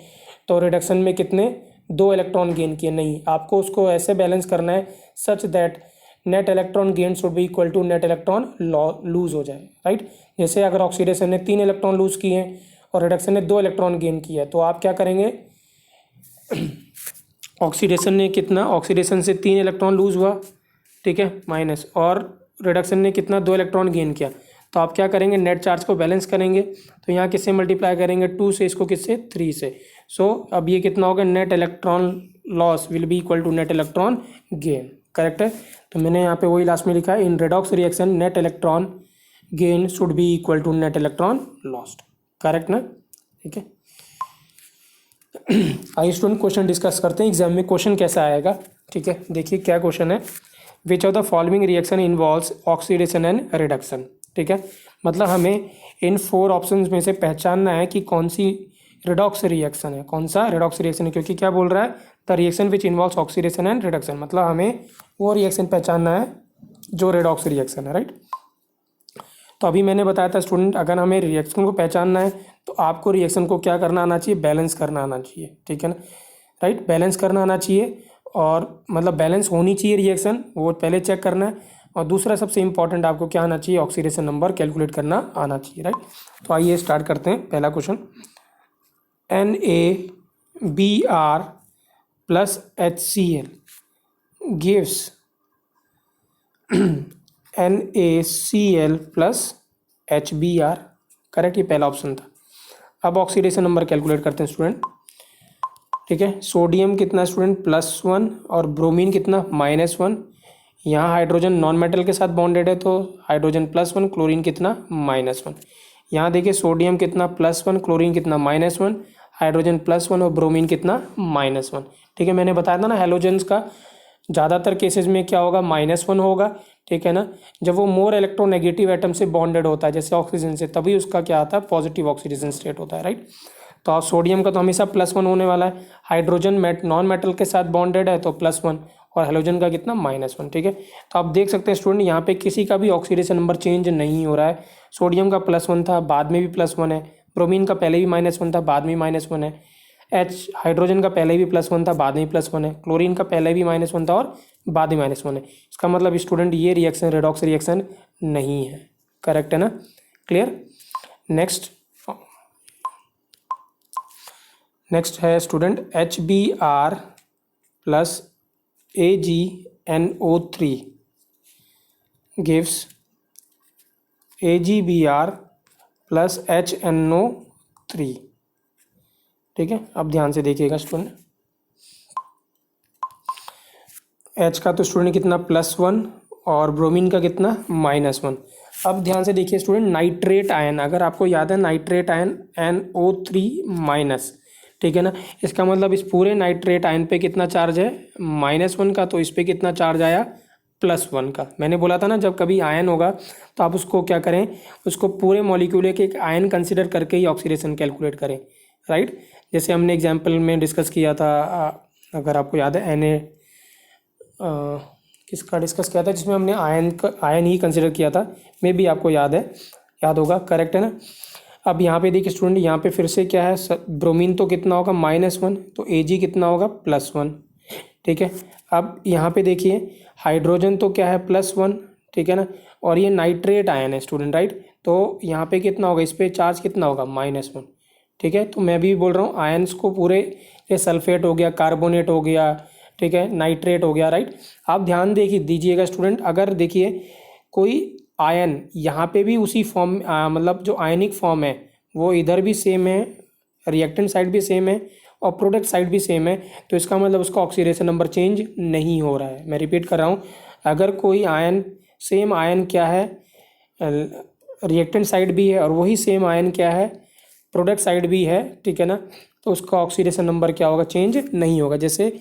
तो रिडक्शन में कितने 2 इलेक्ट्रॉन गेन किए, नहीं, आपको उसको ऐसे बैलेंस करना है such that net electron gain should be equal to net electron lose हो जाए, राइट। जैसे अगर ऑक्सीडेशन ने 3 इलेक्ट्रॉन लूज किए हैं और रिडक्शन ने 2 इलेक्ट्रॉन गेन किया है, तो आप क्या करेंगे ऑक्सीडेशन ने कितना, ऑक्सीडेशन से 3 इलेक्ट्रॉन लूज हुआ, ठीक है, माइनस, और रिडक्शन ने कितना 2 इलेक्ट्रॉन गेन किया, तो आप क्या करेंगे नेट चार्ज को बैलेंस करेंगे, तो यहाँ किससे मल्टीप्लाई करेंगे 2 से, इसको किससे 3 से। सो अब ये कितना होगा net electron loss will be equal to net electron gain, correct है। तो मैंने यहाँ पे वही लास्ट में लिखा है in redox reaction net electron gain should be equal to net electron lost, correct ना, ठीक है। आइए स्टूडेंट क्वेश्चन डिस्कस करते हैं, एग्जाम में क्वेश्चन कैसा आएगा, ठीक है। देखिए क्या क्वेश्चन है, which of the following reaction involves oxidation and reduction, ठीक है। मतलब हमें इन 4 ऑप्शंस में से पहचानना है कि कौन सी रिडॉक्स रिएक्शन है। कौन सा? रिडॉक्स रिएक्शन है, क्योंकि क्या बोल रहा है? The reaction which involves oxidation and reduction, मतलब हमें वो रिएक्शन पहचानना है जो रिडॉक्स रिएक्शन है, राइट। तो अभी मैंने बताया था स्टूडेंट, अगर हमें रिएक्शन को पहचानना है तो आपको रिएक्शन को क्या करना आना चाहिए? बैलेंस करना आना चाहिए, ठीक है ना, राइट। बैलेंस करना आना चाहिए, और मतलब बैलेंस होनी चाहिए रिएक्शन, वो पहले चेक करना है। और दूसरा सबसे इंपॉर्टेंट आपको क्या आना चाहिए? ऑक्सीडेशन नंबर कैलकुलेट करना आना चाहिए, राइट। तो आइए स्टार्ट करते हैं। पहला question, NaBr plus HCl gives NaCl plus HBr, correct, ये पहला ऑप्शन था। अब ऑक्सीडेशन नंबर कैलकुलेट करते हैं स्टूडेंट, ठीक है। सोडियम कितना स्टूडेंट? +1, और ब्रोमीन कितना? -1। यहाँ हाइड्रोजन नॉन मेटल के साथ बॉन्डेड है तो हाइड्रोजन +1, क्लोरीन कितना? -1। यहाँ देखिए सोडियम कितना? +1, क्लोरीन कितना? -1, हाइड्रोजन +1 और ब्रोमीन कितना? -1, ठीक है। मैंने बताया था ना हैलोजेंस का ज़्यादातर केसेस में क्या होगा? -1 होगा, ठीक है ना। जब वो मोर इलेक्ट्रोनेगेटिव एटम से बॉन्डेड होता है जैसे ऑक्सीजन से, तभी उसका क्या आता है? पॉजिटिव ऑक्सीडेशन स्टेट होता है, राइट। तो आप सोडियम का तो हमेशा +1 होने वाला है। हाइड्रोजन नॉन मेटल के साथ बॉन्डेड है तो +1, और हेलोजन का कितना? -1, ठीक है। तो आप देख सकते हैं स्टूडेंट यहाँ पे किसी का भी ऑक्सीडेशन नंबर चेंज नहीं हो रहा है। सोडियम का +1 था, बाद में भी +1 है। ब्रोमीन का पहले भी -1 था, बाद में -1 है। हाइड्रोजन का पहले भी +1 था, बाद में +1 है। क्लोरीन का पहले भी -1 था और बाद में -1 है। इसका मतलब स्टूडेंट ये रिएक्शन रेडॉक्स रिएक्शन नहीं है, करेक्ट है ना, क्लियर। नेक्स्ट है student HBr plus AgNO3 gives AgBr plus HNO3, ठीक है। अब ध्यान से देखिएगा स्टूडेंट, H का तो स्टूडेंट कितना? +1, और ब्रोमीन का कितना? -1। अब ध्यान से देखिए स्टूडेंट, नाइट्रेट आयन, अगर आपको याद है नाइट्रेट आयन NO3-, ठीक है ना। इसका मतलब इस पूरे नाइट्रेट आयन पे कितना चार्ज है? -1 का, तो इस पे कितना चार्ज आया? +1 का। मैंने बोला था ना जब कभी आयन होगा तो आप उसको क्या करें? उसको पूरे मॉलिक्यूल के एक आयन कंसिडर करके ही ऑक्सीडेशन कैलकुलेट करें, राइट। जैसे हमने एग्जाम्पल में डिस्कस किया था, अगर आपको याद है किसका डिस्कस किया था जिसमें हमने आयन ही कंसिडर किया था, मे भी आपको याद होगा, करेक्ट है ना। अब यहाँ पे देखिए स्टूडेंट, यहाँ पे फिर से क्या है? ब्रोमीन तो कितना होगा? -1, तो Ag कितना होगा? +1, ठीक है। अब यहाँ पे देखिए हाइड्रोजन तो क्या है? +1, ठीक है ना, और ये नाइट्रेट आयन है स्टूडेंट, राइट। तो यहाँ पे कितना होगा? इस पे चार्ज कितना होगा? -1, ठीक है। तो मैं भी बोल रहा हूँ आयन्स को पूरे, ये सल्फेट हो गया, कार्बोनेट हो गया, ठीक है, नाइट्रेट हो गया, राइट। आप ध्यान दीजिएगा स्टूडेंट, अगर देखिए कोई आयन यहाँ पे भी उसी फॉर्म, मतलब जो आयनिक फॉर्म है वो इधर भी सेम है, रिएक्टेंट साइड भी सेम है और प्रोडक्ट साइड भी सेम है, तो इसका मतलब उसका ऑक्सीडेशन नंबर चेंज नहीं हो रहा है। मैं रिपीट कर रहा हूँ, अगर कोई आयन, सेम आयन क्या है, रिएक्टेंट साइड भी है और वही सेम आयन क्या है, प्रोडक्ट साइड भी है, ठीक है ना, तो उसका ऑक्सीडेशन नंबर क्या होगा? चेंज नहीं होगा। जैसे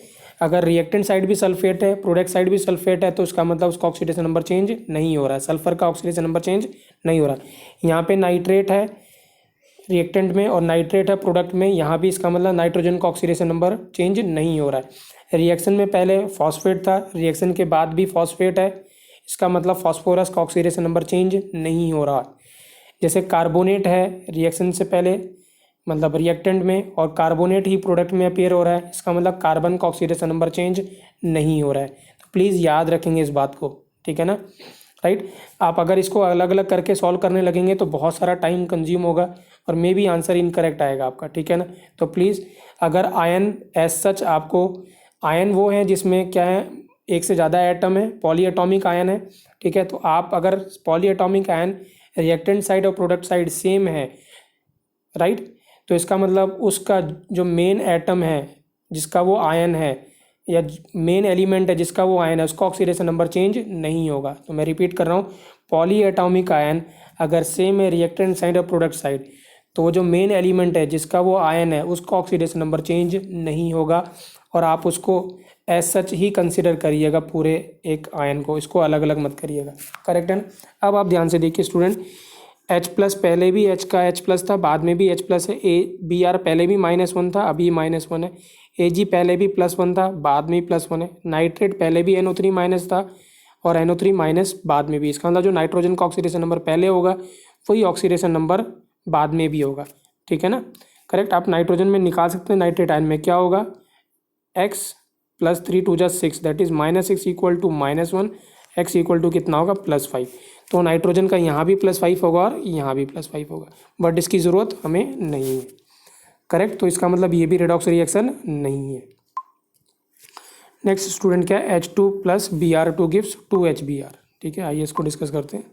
अगर रिएक्टेंट साइड भी सल्फेट है, प्रोडक्ट साइड भी सल्फेट है, तो उसका मतलब उसका ऑक्सीडेशन नंबर चेंज नहीं हो रहा है, सल्फर का ऑक्सीडेशन नंबर चेंज नहीं हो रहा है। यहाँ पे नाइट्रेट है रिएक्टेंट में और नाइट्रेट है प्रोडक्ट में, यहाँ भी इसका मतलब नाइट्रोजन का ऑक्सीडेशन नंबर चेंज नहीं हो रहा है। रिएक्शन में पहले फॉस्फेट था, रिएक्शन के बाद भी फॉस्फेट है, इसका मतलब फॉस्फोरस का ऑक्सीडेशन नंबर चेंज नहीं हो रहा। जैसे कार्बोनेट है रिएक्शन से पहले, मतलब रिएक्टेंट में, और कार्बोनेट ही प्रोडक्ट में अपीयर हो रहा है, इसका मतलब कार्बन का ऑक्सीडेशन नंबर चेंज नहीं हो रहा है। तो प्लीज़ याद रखेंगे इस बात को, ठीक है ना, राइट। आप अगर इसको अलग अलग करके सॉल्व करने लगेंगे तो बहुत सारा टाइम कंज्यूम होगा और मे बी आंसर इनकरेक्ट आएगा आपका, ठीक है ना। तो प्लीज़, अगर आयन एज सच, आपको आयन वो है जिसमें क्या है, एक से ज़्यादा एटम है, पॉलीएटॉमिक आयन है, ठीक है। तो आप अगर पॉलीएटॉमिक आयन रिएक्टेंट साइड और प्रोडक्ट साइड सेम है, राइट, तो इसका मतलब उसका जो मेन एटम है जिसका वो आयन है, या मेन एलिमेंट है जिसका वो आयन है, उसका ऑक्सीडेशन नंबर चेंज नहीं होगा। तो मैं रिपीट कर रहा हूँ, पॉलीएटॉमिक आयन अगर सेम है रिएक्टेंट साइड और प्रोडक्ट साइड, तो वो जो मेन एलिमेंट है जिसका वो आयन है उसका ऑक्सीडेशन नंबर चेंज नहीं होगा, और आप उसको एज सच ही कंसिडर करिएगा पूरे एक आयन को, इसको अलग अलग मत करिएगा, करेक्ट है ना। अब आप ध्यान से देखिए स्टूडेंट, H प्लस पहले भी H का H प्लस था, बाद में भी H प्लस है। Br पहले भी -1 था, अभी -1 है। Ag पहले भी +1 था, बाद में +1 है। नाइट्रेट पहले भी NO3 माइनस था और NO3 माइनस बाद में भी। इसका मतलब जो नाइट्रोजन का ऑक्सीडेशन नंबर पहले होगा वही ऑक्सीडेशन नंबर बाद में भी होगा, ठीक है ना। करेक्ट। आप नाइट्रोजन में निकाल सकते हैं, नाइट्रेट आयन में क्या होगा, x + 3 2 6, that is -6 equal to -1, x equal to कितना होगा, +5। तो नाइट्रोजन का यहाँ भी +5 होगा और यहाँ भी +5 होगा, बट इसकी ज़रूरत हमें नहीं है। करेक्ट। तो इसका मतलब ये भी रेडॉक्स रिएक्शन नहीं है। नेक्स्ट स्टूडेंट क्या है, H2 + Br2 गिव्स 2HBr। ठीक है, आइए इसको डिस्कस करते हैं।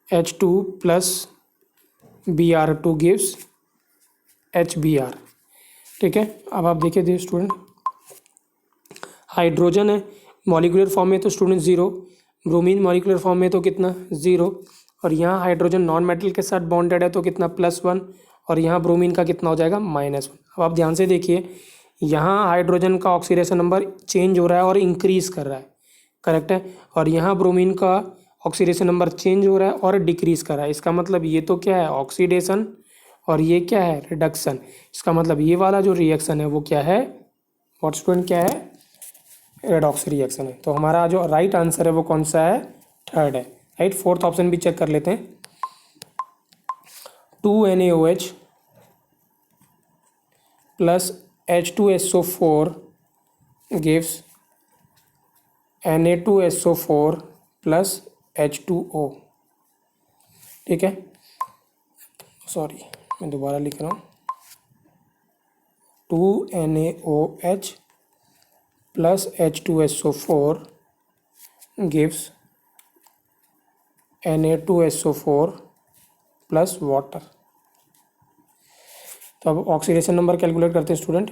H2 + Br2 gives HBr। ठीक है, अब आप देखिए स्टूडेंट, हाइड्रोजन है मॉलिक्यूलर फॉर्म में तो स्टूडेंट 0, ब्रोमीन मॉलिक्यूलर फॉर्म में तो कितना 0, और यहाँ हाइड्रोजन नॉन मेटल के साथ बॉन्डेड है तो कितना +1, और यहाँ ब्रोमीन का कितना हो जाएगा, -1। अब आप ध्यान से देखिए, यहाँ हाइड्रोजन का ऑक्सीडेशन नंबर चेंज हो रहा है और इंक्रीज़ कर रहा है, करेक्ट है, और यहाँ ब्रोमीन का ऑक्सीडेशन नंबर चेंज हो रहा है और डिक्रीज़ कर रहा है। इसका मतलब ये तो क्या है, ऑक्सीडेशन, और ये क्या है, रिडक्शन। इसका मतलब ये वाला जो रिएक्शन है वो क्या है, व्हाट स्टूडेंट, क्या है, रेडॉक्स रिएक्शन है। तो हमारा जो राइट आंसर है वो कौन सा है, थर्ड है। राइट। फोर्थ ऑप्शन भी चेक कर लेते हैं। 2NaOH + H2SO4 gives Na2SO4 + H2O। ठीक है, सॉरी मैं दोबारा लिख रहा हूँ, 2NaOH + H2SO4 gives Na2SO4 + water. तो अब ऑक्सीडेशन नंबर कैलकुलेट करते हैं स्टूडेंट।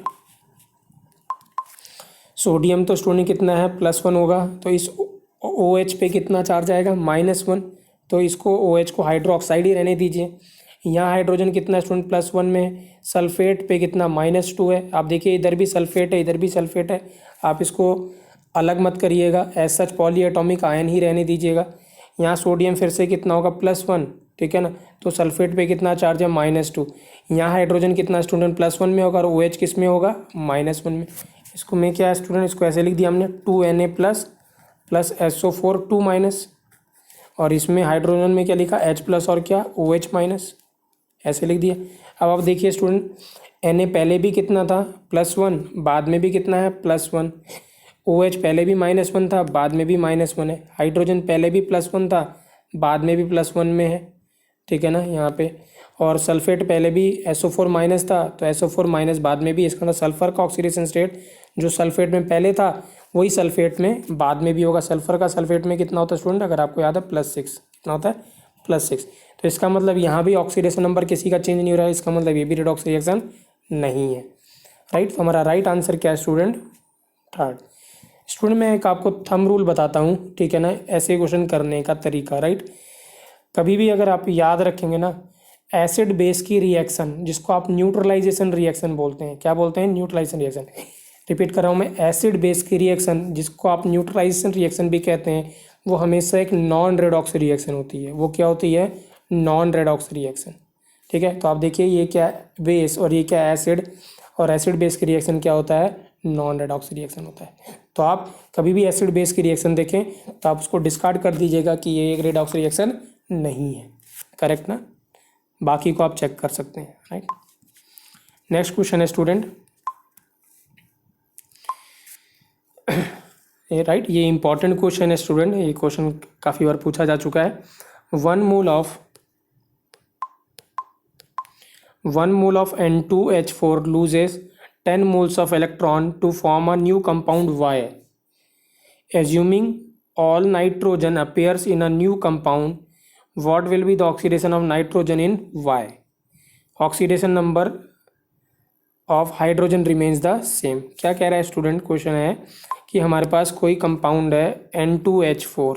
सोडियम तो स्टूडेंट कितना है, +1 होगा, तो इस OH पे कितना चार्ज आएगा, -1, तो इसको OH को हाइड्रोक्साइड ही रहने दीजिए। यहाँ हाइड्रोजन कितना स्टूडेंट, +1 में है। सल्फेट पे कितना, -2 है। आप देखिए इधर भी सल्फेट है, इधर भी सल्फेट है, आप इसको अलग मत करिएगा, as such polyatomic ion ही रहने दीजिएगा। यहाँ सोडियम फिर से कितना होगा, +1, ठीक है ना, तो सल्फेट पे कितना चार्ज है, -2। यहाँ हाइड्रोजन कितना स्टूडेंट, +1 में होगा, और OH किस में होगा, -1 में। इसको मैं क्या है स्टूडेंट, इसको ऐसे लिख दिया हमने, 2Na+ + SO4 2-, और इसमें हाइड्रोजन में क्या लिखा, H+ और क्या, OH-, ऐसे लिख दिया। अब आप देखिए स्टूडेंट, Na पहले भी कितना था, +1, बाद में भी कितना है, +1। OH पहले भी -1 था, बाद में भी -1 है। हाइड्रोजन पहले भी +1 था, बाद में भी +1 में है, ठीक है ना यहाँ पे। और सल्फेट पहले भी SO4- था, तो SO4- बाद में भी। इसका मतलब सल्फर का ऑक्सीडेशन स्टेट जो सल्फेट में पहले था वही सल्फेट में बाद में भी होगा। सल्फर का सल्फेट में कितना होता है स्टूडेंट, अगर आपको याद है, +6, कितना होता है, +6। तो इसका मतलब यहाँ भी ऑक्सीडेशन नंबर किसी का चेंज नहीं हो रहा है, इसका मतलब ये भी रेडॉक्स रिएक्शन नहीं है। राइट। तो हमारा राइट आंसर क्या है स्टूडेंट, थर्ड। स्टूडेंट मैं एक आपको थंब रूल बताता हूँ, ठीक है ना, ऐसे क्वेश्चन करने का तरीका। राइट। कभी भी अगर आप याद रखेंगे ना, एसिड बेस की रिएक्शन जिसको आप न्यूट्रलाइजेशन रिएक्शन बोलते हैं, क्या बोलते हैं, न्यूट्रलाइजेशन रिएक्शन। रिपीट कर रहा हूँ मैं, एसिड बेस की रिएक्शन जिसको आप न्यूट्रलाइजेशन रिएक्शन भी कहते हैं, वो हमेशा एक नॉन रेडॉक्स रिएक्शन होती है। वो क्या होती है, नॉन रेडॉक्स रिएक्शन। ठीक है, तो आप देखिए ये क्या बेस और ये क्या एसिड, और एसिड बेस की रिएक्शन क्या होता है, नॉन रेडॉक्स रिएक्शन होता है। तो आप कभी भी एसिड बेस की रिएक्शन देखें तो आप उसको डिस्कार्ड कर दीजिएगा कि ये एक रेडॉक्स रिएक्शन नहीं है, करेक्ट ना। बाकी को आप चेक कर सकते हैं। राइट। नेक्स्ट क्वेश्चन है स्टूडेंट, राइट, ये इंपॉर्टेंट क्वेश्चन है स्टूडेंट, ये क्वेश्चन काफ़ी बार पूछा जा चुका है। 1 mole of N2H4 loses 10 moles of electron to form a new compound Y. Assuming all nitrogen appears in a new compound, what will be the oxidation of nitrogen in Y? Oxidation number of hydrogen remains the same. क्या कह रहा है student, question है कि हमारे पास कोई compound है N2H4,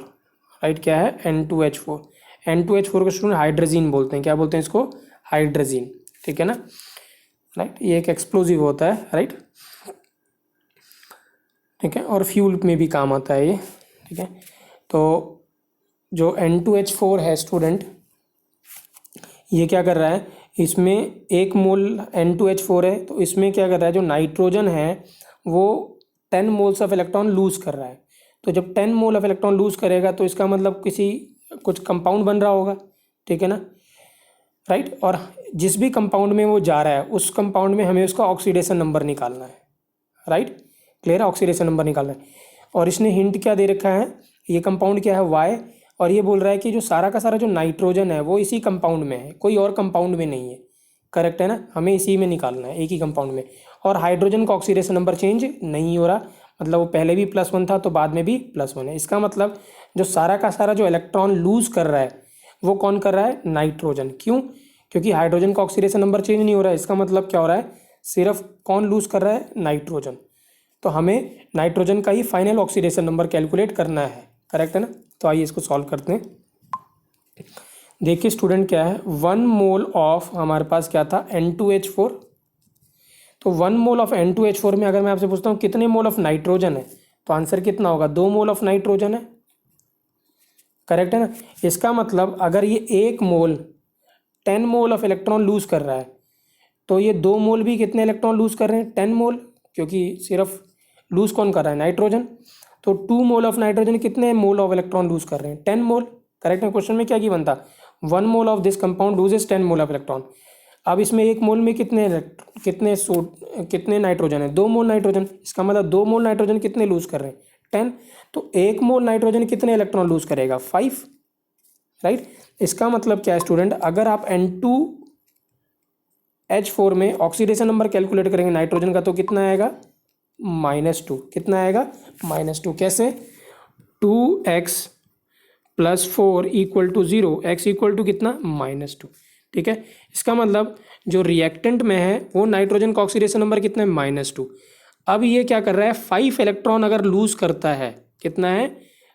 right, क्या है N2H4। N2H4 को स्टूडेंट हाइड्रोजीन बोलते हैं, क्या बोलते हैं इसको, हाइड्रोजीन, ठीक है ना। राइट, ये एक एक्सप्लोजिव होता है, राइट, ठीक है, और फ्यूल में भी काम आता है ये, ठीक है। तो जो N2H4 है स्टूडेंट, ये क्या कर रहा है, इसमें 1 मोल N2H4 है, तो इसमें क्या कर रहा है, जो नाइट्रोजन है वो 10 मोल्स ऑफ इलेक्ट्रॉन लूज़ कर रहा है। तो जब 10 मोल ऑफ इलेक्ट्रॉन लूज़ करेगा तो इसका मतलब कुछ कंपाउंड बन रहा होगा, ठीक है ना, राइट। और जिस भी कंपाउंड में वो जा रहा है उस कंपाउंड में हमें उसका ऑक्सीडेशन नंबर निकालना है, राइट, क्लियर है, ऑक्सीडेशन नंबर निकालना है। और इसने हिंट क्या दे रखा है, ये कंपाउंड क्या है, वाई, और ये बोल रहा है कि जो सारा का सारा जो नाइट्रोजन है वो इसी कंपाउंड में है, कोई और कंपाउंड में नहीं है, करेक्ट है ना, हमें इसी में निकालना है, एक ही कंपाउंड में। और हाइड्रोजन का ऑक्सीडेशन नंबर चेंज नहीं हो रहा, मतलब वो पहले भी +1 था तो बाद में भी +1 है। इसका मतलब जो सारा का सारा जो इलेक्ट्रॉन लूज़ कर रहा है वो कौन कर रहा है, नाइट्रोजन। क्यों, क्योंकि हाइड्रोजन का ऑक्सीडेशन नंबर चेंज नहीं हो रहा है, इसका मतलब क्या हो रहा है, सिर्फ कौन लूज़ कर रहा है, नाइट्रोजन। तो हमें नाइट्रोजन का ही फाइनल ऑक्सीडेशन नंबर कैलकुलेट करना है, करेक्ट है ना। तो आइए इसको सॉल्व करते हैं। देखिए स्टूडेंट क्या है, 1 मोल ऑफ हमारे पास क्या था, N2H4। तो 1 मोल ऑफ N2H4 में अगर मैं आपसे पूछता हूँ कितने मोल ऑफ नाइट्रोजन है, तो आंसर कितना होगा, 2 मोल ऑफ नाइट्रोजन है, करेक्ट है ना। इसका मतलब अगर ये 1 मोल 10 मोल ऑफ इलेक्ट्रॉन लूज़ कर रहा है तो ये 2 मोल भी कितने इलेक्ट्रॉन लूज़ कर रहे हैं, 10 मोल, क्योंकि सिर्फ लूज़ कौन कर रहा है, नाइट्रोजन। तो 2 मोल ऑफ नाइट्रोजन कितने मोल ऑफ इलेक्ट्रॉन लूज़ कर रहे हैं, 10 मोल, करेक्ट है। क्वेश्चन में क्या की बनता, 1 mole of this compound loses 10 mole of electron. अब इसमें 1 मोल में कितने नाइट्रोजन है, 2 मोल नाइट्रोजन, इसका मतलब 2 मोल नाइट्रोजन कितने लूज़ कर रहे हैं, 10। तो 1 मोल नाइट्रोजन कितने इलेक्ट्रॉन लूज़ करेगा, 5, राइट। इसका मतलब क्या है स्टूडेंट, अगर आप N2H4 में ऑक्सीडेशन नंबर कैलकुलेट करेंगे नाइट्रोजन का तो कितना आएगा, -2, कितना आएगा, -2। कैसे, 2x + 4 = 0, x = कितना, -2, ठीक है। इसका मतलब जो रिएक्टेंट में है वो नाइट्रोजन का ऑक्सीडेशन नंबर कितना है, -2। अब ये क्या कर रहा है, 5 इलेक्ट्रॉन अगर लूज़ करता है, कितना है,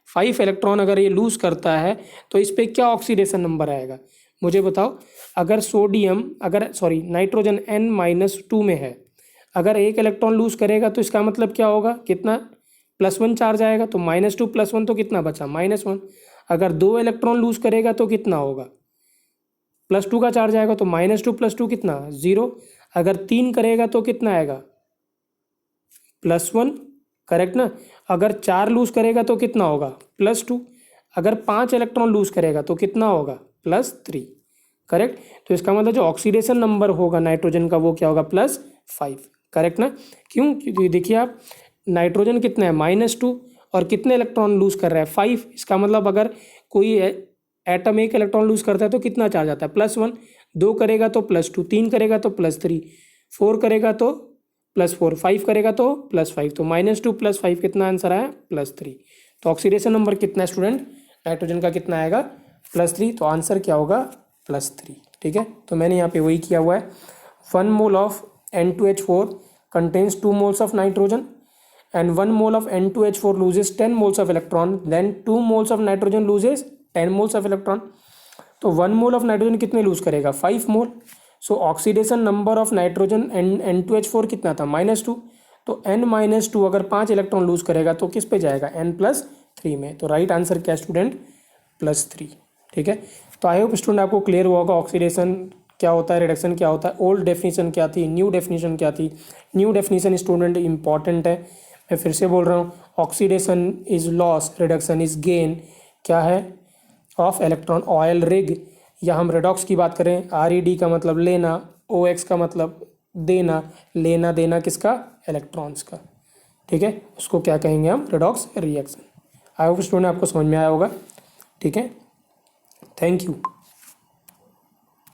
5 इलेक्ट्रॉन अगर ये लूज़ करता है तो इस पर क्या ऑक्सीडेशन नंबर आएगा, मुझे बताओ। अगर नाइट्रोजन N-2 में है, अगर 1 इलेक्ट्रॉन लूज़ करेगा तो इसका मतलब क्या होगा, कितना, +1 चार्ज आएगा, तो -2 + 1 तो कितना बचा, -1। अगर 2 इलेक्ट्रॉन लूज़ करेगा तो कितना होगा, +2 का चार्ज आएगा, तो -2 + 2 कितना, 0। अगर 3 करेगा तो कितना आएगा, +1, करेक्ट ना। अगर 4 लूज़ करेगा तो कितना होगा, +2। अगर 5 इलेक्ट्रॉन लूज़ करेगा तो कितना होगा, +3, करेक्ट। तो इसका मतलब जो ऑक्सीडेशन नंबर होगा नाइट्रोजन का वो क्या होगा, +5, करेक्ट ना। क्यों, क्योंकि देखिए आप, नाइट्रोजन कितना है, -2, और कितने इलेक्ट्रॉन लूज़ कर रहा है, 5। इसका मतलब अगर कोई एटम 1 इलेक्ट्रॉन लूज़ करता है तो कितना चार्ज आता है, +1। 2 करेगा तो +2, 3 करेगा तो +3, 4 करेगा तो +4, 5 करेगा तो +5। तो -2 + 5 कितना आंसर आया, +3। तो ऑक्सीडेशन नंबर कितना है स्टूडेंट, नाइट्रोजन का कितना आएगा, +3। तो आंसर क्या होगा, +3, ठीक है। तो मैंने यहाँ पे वही किया हुआ है, 1 mole of N2H4 contains 2 moles of nitrogen and 1 mole of N2H4 loses 10 moles of electron, then 2 moles of nitrogen loses 10 moles of electron। तो 1 मोल ऑफ नाइट्रोजन कितने लूज करेगा, 5 mole. So oxidation number of nitrogen N2H4 कितना था, -2। तो N-2 अगर 5 electron lose करेगा तो किस पे जाएगा, N+3 में। तो राइट आंसर क्या स्टूडेंट, +3, ठीक है। तो आई होप स्टूडेंट आपको क्लियर हुआ होगा ऑक्सीडेशन क्या होता है, रिडक्शन क्या होता है, ओल्ड डेफिनेशन क्या थी, न्यू डेफिनेशन क्या थी। न्यू डेफिनेशन स्टूडेंट इंपॉर्टेंट है, मैं फिर से बोल रहा हूँ, oxidation is loss, reduction is gain, क्या है, ऑफ इलेक्ट्रॉन। ऑयल रिग, या हम रेडॉक्स की बात करें, RED का मतलब लेना, OX का मतलब देना, लेना देना किसका, इलेक्ट्रॉन्स का, ठीक है, उसको क्या कहेंगे हम, redox reaction. I hope student आपको समझ में आया होगा, ठीक है, थैंक यू।